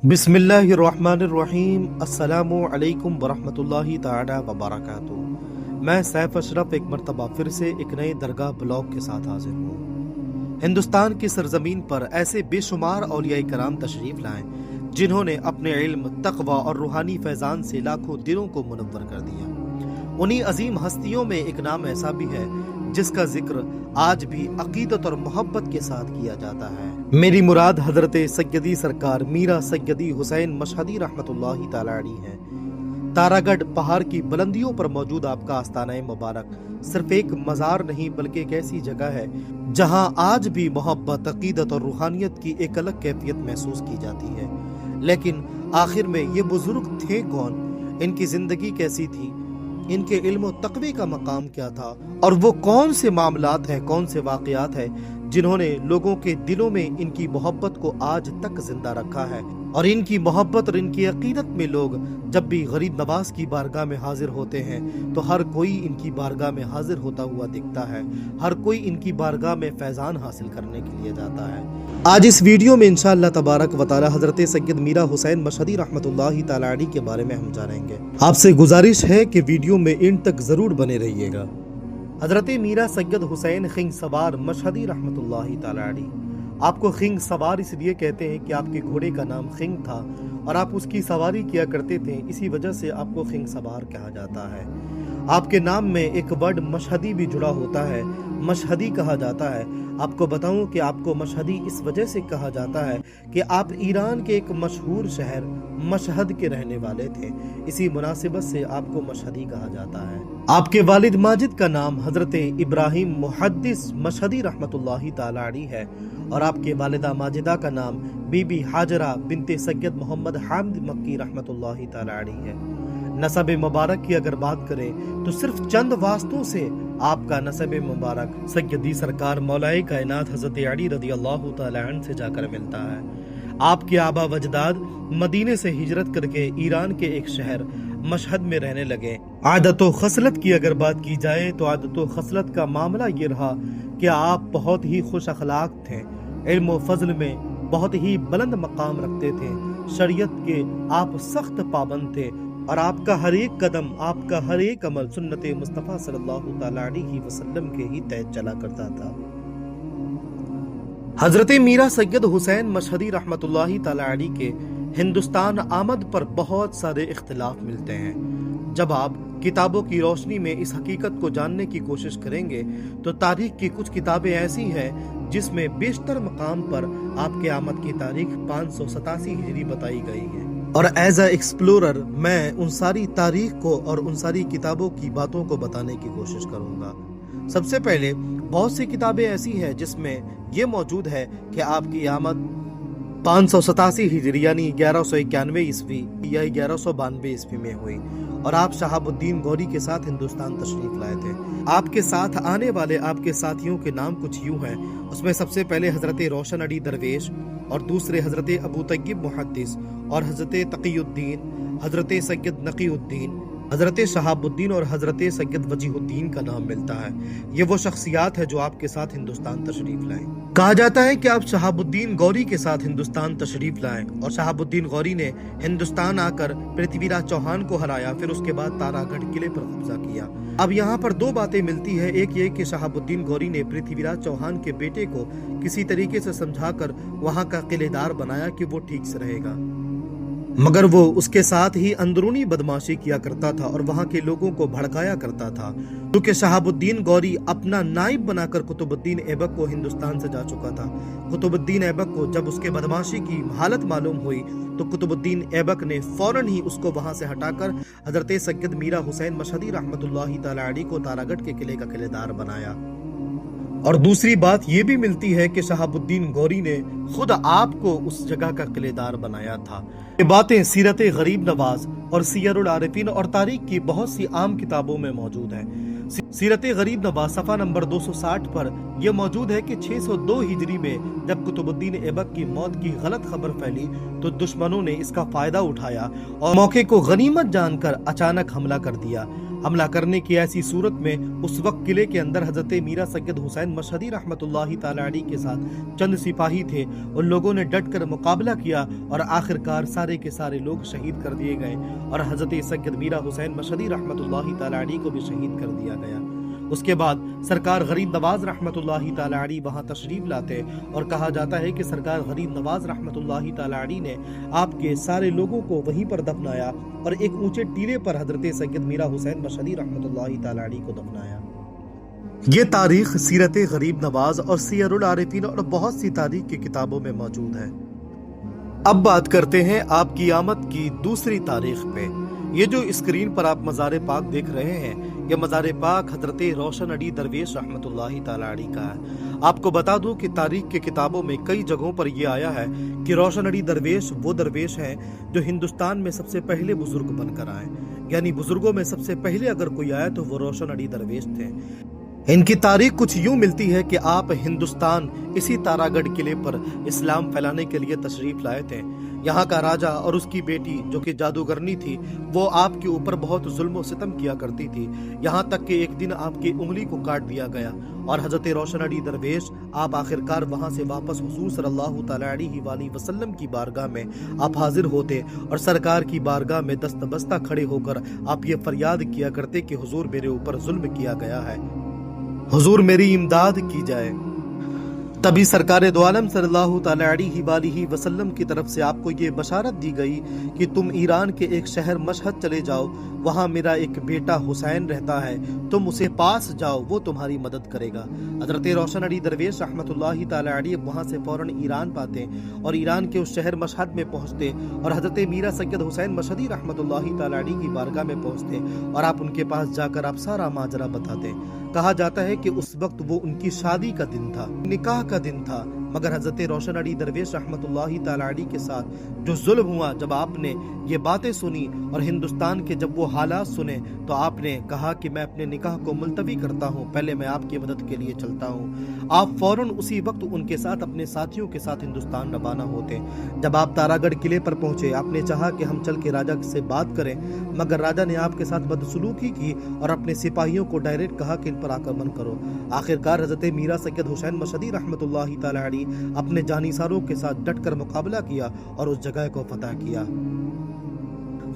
बिस्मिल्लाहिर्रहमानिर्रहीम। अस्सलामु अलैकुम वरहमतुल्लाहि ताला वबरकातुहू। मैं सैफ अशरफ एक मरतबा फिर से एक नए दरगाह ब्लॉग के साथ हाजिर हूँ। हिंदुस्तान की सरजमीन पर ऐसे बेशुमार औलिया कराम तशरीफ लाएं जिन्होंने अपने इल्म, तकवा और रूहानी फैजान से लाखों दिलों को मुनव्वर कर दिया। उन्हीं अजीम हस्तियों में एक नाम ऐसा भी है जिसका जिक्र आज भी अकीदत और मोहब्बत के साथ किया जाता है। मेरी मुराद हजरत सैयदी सरकार मीरा सैयदी हुसैन मशहदी रहमतुल्लाहि ताला अलैह है। तारागढ़ पहाड़ की बुलंदियों पर मौजूद आपका आस्ताना मुबारक सिर्फ एक मज़ार नहीं बल्कि एक ऐसी जगह है जहां आज भी मोहब्बत, अकीदत और रूहानियत की एक अलग कैफियत महसूस की जाती है। लेकिन आखिर में ये बुजुर्ग थे कौन, इनकी जिंदगी कैसी थी, इनके इल्म और तक़वे का मकाम क्या था और वो कौन से मामलात हैं, कौन से वाक़यात हैं जिन्होंने लोगों के दिलों में इनकी मोहब्बत को आज तक जिंदा रखा है। और इनकी मोहब्बत और इनकी अकीदत में लोग जब भी गरीब नवाज की बारगाह में हाजिर होते हैं तो हर कोई इनकी बारगाह में हाजिर होता हुआ दिखता है, हर कोई इनकी बारगाह में फैजान हासिल करने के लिए जाता है। आज इस वीडियो में इंशाअल्लाह तबारक व तआला हजरत सैयद मीरा हुसैन मशहदी रहमतुल्लाहि ताला अलैह के बारे में हम जानेंगे। आपसे गुजारिश है कि वीडियो में एंड तक जरूर बने रहिएगा। हजरत मीरा सैयद हुसैन खिंग सवार मशहदी रहमतुल्लाहि ताला अलैह। आपको खिंग सवार इसलिए कहते हैं कि आपके घोड़े का नाम खिंग था और आप उसकी सवारी किया करते थे, इसी वजह से आपको खिंग सवार कहा जाता है। आपके नाम में एक वर्ड मशहदी भी जुड़ा होता है, मशहदी कहा जाता है। आपको बताऊं कि आपको मशहदी इस वजह से कहा जाता है कि आप ईरान के एक मशहूर शहर मशहद के रहने वाले थे, इसी मुनासिबत से आपको मशहदी कहा जाता है। आपके वालिद माजिद का नाम हजरत इब्राहिम मुहद्दिस मशहदी रहमतुल्लाहि ताला अलैह है और आपके वालिदा माजिदा का नाम बीबी हाजरा बिनते सैयद मोहम्मद हामिद मक्की रहमतुल्लाहि ताला अलैह है। नसब मुबारक की अगर बात करें तो सिर्फ चंद वास्तों से आपका नसब मुबारक सैयदी सरकार मौलाए कायनात हजरत अली रदियल्लाहु ताला अन्हु से जाकर मिलता है। आपके आबा वजदाद मदीने से हिजरत करके ईरान के एक शहर मशहद में रहने लगे। आदत व खसलत की अगर बात की जाए तो आदत व खसलत का मामला ये रहा कि आप बहुत ही खुश अखलाक थे, इल्म व फजल में बहुत ही बुलंद मकाम रखते थे, शरीयत के आप सख्त पाबंद थे और आपका हर एक कदम, आपका हर एक अमल सुन्नत मुस्तफ़ा सल्लल्लाहु ताला अलैहि वसल्लम के ही तहत चला करता था। हजरत मीरा सैयद हुसैन मशहदी रहमतुल्लाहि ताला अलैह के हिंदुस्तान आमद पर बहुत सारे इख्तिलाफ मिलते हैं। जब आप किताबों की रोशनी में इस हकीकत को जानने की कोशिश करेंगे तो तारीख की कुछ किताबें ऐसी हैं जिसमें बेशतर मकाम पर आपके आमद की तारीख 587 हिजरी बताई गई है। और एज अ एक्सप्लोरर मैं उन सारी तारीख को और उन सारी किताबों की बातों को बताने की कोशिश करूंगा। सबसे पहले बहुत सी किताबें ऐसी हैं जिसमें यह मौजूद है कि आपकी आमद 587 हिजरी यानी 1191 ईस्वी या 1192 ईस्वी में हुई और आप शहाबुद्दीन गौरी के साथ हिंदुस्तान तशरीफ लाए थे। आपके साथ आने वाले आपके साथियों के नाम कुछ यूं हैं, उसमें सबसे पहले हजरत रोशन अली दरवेश और दूसरे हजरत अबू तय्यब मुहद्दिस और हजरत तकीउद्दीन, हजरत सैयद नकीउद्दीन, हजरत शहाबुद्दीन और हजरत सैयद वजीहुद्दीन का नाम मिलता है। ये वो शख्सियात है जो आपके साथ हिंदुस्तान तशरीफ लाए। कहा जाता है कि आप शहाबुद्दीन गौरी के साथ हिंदुस्तान तशरीफ लाए और शहाबुद्दीन गौरी ने हिंदुस्तान आकर पृथ्वीराज चौहान को हराया, फिर उसके बाद तारागढ़ किले पर कब्जा किया। अब यहाँ पर दो बातें मिलती है, एक ये कि शहाबुद्दीन गौरी ने पृथ्वीराज चौहान के बेटे को किसी तरीके से समझाकर वहाँ का किलेदार बनाया कि वो ठीक से रहेगा, मगर वो उसके साथ ही अंदरूनी बदमाशी किया करता था और वहाँ के लोगों को भड़काया करता था। क्योंकि शहाबुद्दीन गौरी अपना नाइब बनाकर कुतुबुद्दीन ऐबक को हिंदुस्तान से जा चुका था। कुतुबुद्दीन ऐबक को जब उसके बदमाशी की हालत मालूम हुई तो कुतुबुद्दीन ऐबक ने फौरन ही उसको वहाँ से हटाकर हजरत सैयद मीरा हुसैन मशहदी रहमतुल्लाहि ताला अलैह को तारागढ़ के किले का किलेदार बनाया। और दूसरी बात ये भी मिलती है कि शहाबुद्दीन गौरी ने खुद आपको उस जगह का किलेदार बनाया था। ये बातें सीरत गरीब नवाज और सियरुल आरिफीन और तारीख की बहुत सी आम किताबों में मौजूद है। सीरत गरीब नवाज सफ़ा नंबर 260 पर यह मौजूद है कि 602 हिजरी में जब कुतुबुद्दीन ऐबक की मौत की गलत खबर फैली तो दुश्मनों ने इसका फायदा उठाया और मौके को गनीमत जानकर अचानक हमला कर दिया हमला करने की ऐसी सूरत में उस वक्त किले के अंदर हजरत मीरा सैयद हुसैन मशहदी रहमतुल्लाहि ताला अलैहि के साथ चंद सिपाही थे। उन लोगों ने डट कर मुकाबला किया और आखिरकार सारे के सारे लोग शहीद कर दिए गए और हजरत सैयद मीरा हुसैन मशहदी रहमतुल्लाहि ताला अलैहि को भी शहीद कर दिया गया। उसके बाद सरकार गरीब नवाज रहमतुल्लाहि ताला अलैहि वहां तशरीफ लाते और कहा जाता है कि सरकार गरीब नवाज रहमतुल्लाहि ताला अलैहि ने आपके सारे लोगों को वहीं पर दफनाया और एक ऊंचे टीले पर हजरत सैयद मीरा हुसैन मशहदी रहमतुल्लाहि ताला अलैहि को दफनाया। ये तारीख सीरत गरीब नवाज और सियरुल आरिफीन और बहुत सी तारीख की किताबों में मौजूद है। अब बात करते हैं आपकी आमद की दूसरी तारीख पे। ये जो स्क्रीन पर आप मज़ार पाक देख रहे हैं, ये मज़ार पाक हजरत रोशन अली दरवेश रहमतुल्लाहि ताला अलैहि का है। आपको बता दूं कि तारीख के किताबों में कई जगहों पर यह आया है कि रोशन अली दरवेश वो दरवेश हैं जो हिंदुस्तान में सबसे पहले बुजुर्ग बनकर आए, यानी बुजुर्गों में सबसे पहले अगर कोई आया तो वो रोशन अली दरवेश थे। इनकी तारीख कुछ यूं मिलती है कि आप हिंदुस्तान इसी तारागढ़ किले पर इस्लाम फैलाने के लिए तशरीफ लाए थे। यहाँ का राजा और उसकी बेटी जो कि जादूगरनी थी, वो आपके ऊपर बहुत जुल्म और सितम किया करती थी। यहाँ तक कि एक दिन आपकी उंगली को काट दिया गया और हजरत रोशन अली दरवेश आप आखिरकार वहाँ से वापस हुजूर सल्लल्लाहु तआला अलैहि वसल्लम की बारगाह में आप हाजिर होते और सरकार की बारगाह में दस्तबस्ता खड़े होकर आप ये फरियाद किया करते कि हुजूर मेरे ऊपर जुल्म किया गया है, हुजूर मेरी इमदाद की जाए। तभी सरकार दो आलम सल्लल्लाहु तआला अलैहि वसल्लम की तरफ से आपको ये बशारत दी गई कि तुम ईरान के एक शहर मशहद चले जाओ, वहाँ मेरा एक बेटा हुसैन रहता है, तुम उसे पास जाओ, वो तुम्हारी मदद करेगा। हजरत रोशन अली दरवेश रहमतुल्लाहि ताला अलैहि वहाँ से फौरन ईरान पाते और ईरान के उस शहर मशहद में पहुँचते और हजरत मीरा सैयद हुसैन मशहदी रहमतुल्लाहि ताला अलैहि की बारगाह में पहुँचते और आप उनके पास जाकर आप सारा माजरा बताते। कहा जाता है कि उस वक्त वो उनकी शादी का दिन था, निकाह का दिन था, मगर हजरत रोशन अली दरवेश रहमतुल्लाहि ताला अलैहि के साथ जो जुल्म हुआ, जब आपने ये बातें सुनी और हिंदुस्तान के जब वो हालात सुने तो आपने कहा कि मैं अपने निकाह को मुलतवी करता हूँ, पहले मैं आपकी मदद के लिए चलता हूँ। आप फौरन उसी वक्त उनके साथ अपने साथियों के साथ हिंदुस्तान रवाना होते। जब आप तारागढ़ किले पर पहुंचे, आपने चाहा कि हम चल के राजा से बात करें, मगर राजा ने आपके साथ बदसलूकी की और अपने सिपाहियों को डायरेक्ट कहा कि इन पर आक्रमण करो। आखिरकार हजरत मीरा सैयद हुसैन मशहदी रहमतुल्लाहि ताला अलैहि अपने जानिसारों के साथ डटकर मुकाबला किया और उस जगह को फतह किया।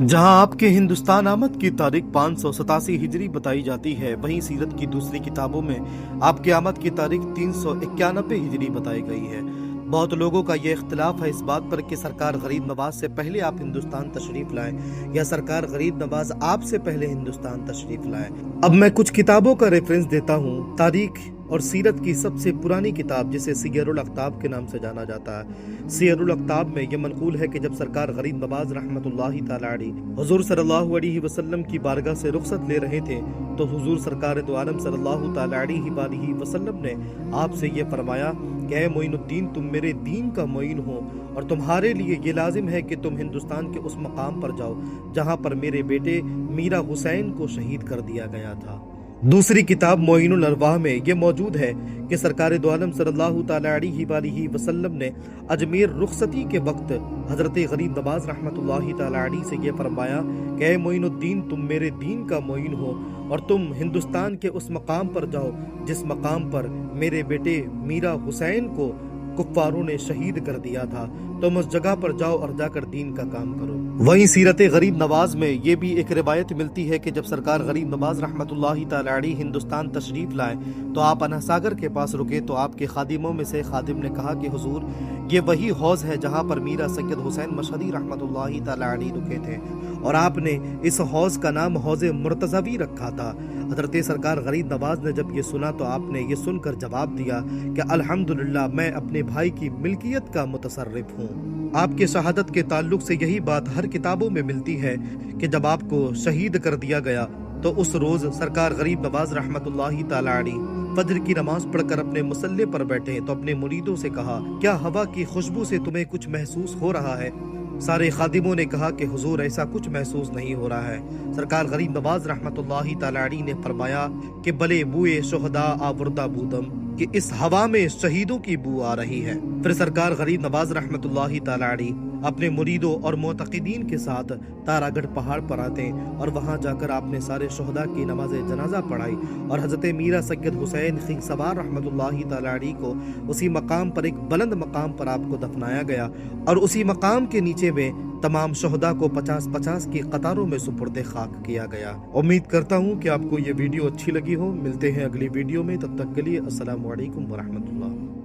जहां आपके हिंदुस्तान आमद की तारीख 587 हिजरी बताई जाती है, वहीं सीरत की दूसरी किताबों में आपके आमद की तारीख 391 हिजरी बताई गई है। बहुत लोगों का ये इख्तिलाफ है इस बात पर कि सरकार गरीब नवाज से पहले आप हिंदुस्तान तशरीफ लाए या सरकार गरीब नवाज आपसे पहले हिंदुस्तान तशरीफ लाए। अब मैं कुछ किताबों का रेफरेंस देता हूँ। तारीख और सीरत की सबसे पुरानी किताब जिसे सियरुल अख्ताब के नाम से जाना जाता है, सियरुल अख्ताब में यह मनकूल है कि जब सरकार गरीब नवाज रहमतुल्लाहि ताला अलैहि हुजूर सल्लल्लाहु अलैहि वसल्लम की बारगाह से रुखसत ले रहे थे तो हुजूर सरकार दो आलम सल्लल्लाहु ताला अलैहि वसल्लम ने आपसे ये फरमाया कि ऐ मोइनुद्दीन, तुम मेरे दीन का मोइन हो और तुम्हारे लिए ये लाजिम है कि तुम हिंदुस्तान के उस मकाम पर जाओ जहाँ पर मेरे बेटे मीरा हुसैन को शहीद कर दिया गया था। दूसरी किताब मोइनुल अरवाह में ये मौजूद है कि सरकार दो आलम सल्लल्लाहु ताला अलैहि वसल्लम ने अजमेर रुखसती के वक्त हजरत गरीब नवाज रहमतुल्लाहि ताला अलैहि से ये फरमाया कि ऐ मोइनुद्दीन, तुम मेरे दीन का मोइन हो और तुम हिंदुस्तान के उस मकाम पर जाओ जिस मकाम पर मेरे बेटे मीरा हुसैन को कुफ्फारों ने शहीद कर दिया था, तुम उस जगह पर जाओ और जाकर दीन का काम करो। वहीं सीरत गरीब नवाज में ये भी एक रिवायत मिलती है कि जब सरकार गरीब नवाज रहमतुल्लाहि ताला अलैहि हिंदुस्तान तशरीफ लाए तो आप अना सागर के पास रुके तो आपके खादिमों में से खादिम ने कहा कि हुजूर, ये वही हौज है जहाँ पर मीरा सैयद हुसैन मशहदी रहमतुल्लाहि ताला अलैहि रुके थे और आपने इस हौज का नाम हौज मुर्तज़वी रखा था। हजरत सरकार गरीब नवाज ने जब ये सुना तो आपने ये सुनकर जवाब दिया कि अल्हम्दुलिल्लाह, मैं अपने भाई की मिल्कियत का मुतसर्रिफ हूँ। आपके शहादत के ताल्लुक से यही बात हर किताबों में मिलती है कि जब आपको शहीद कर दिया गया तो उस रोज सरकार गरीब नवाज रहमतुल्लाहि ताला अलैहि फजर की नमाज पढ़कर अपने मुसल्ले पर बैठे तो अपने मुरीदों से कहा, क्या हवा की खुशबू से तुम्हें कुछ महसूस हो रहा है? सारे खादिमों ने कहा कि हुजूर, ऐसा कुछ महसूस नहीं हो रहा है। सरकार गरीब नवाज रहमतुल्लाहि ताला अलैहि ने फरमाया कि भले बुए शुहदा आवरदा बूदम, कि इस हवा में शहीदों की बू आ रही है। फिर सरकार गरीब नवाज रहमतुल्लाहि ताला अलैहि اپنے مریدوں اور معتقدین کے ساتھ تارا گڑھ پہاڑ پر آتے اور وہاں جا کر آپ نے سارے شہداء کی نماز جنازہ پڑھائی اور حضرت میرا سید حسین خیگ سوار رحمۃ اللہ تعالی علیہ کو اسی مقام پر ایک بلند مقام پر آپ کو دفنایا گیا اور اسی مقام کے نیچے میں تمام شہداء کو 50-50 کی قطاروں میں سپرد خاک کیا گیا۔ امید کرتا ہوں کہ آپ کو یہ ویڈیو اچھی لگی ہو۔ ملتے ہیں اگلی ویڈیو میں، تب تک کے لیے السلام علیکم ورحمۃ اللہ۔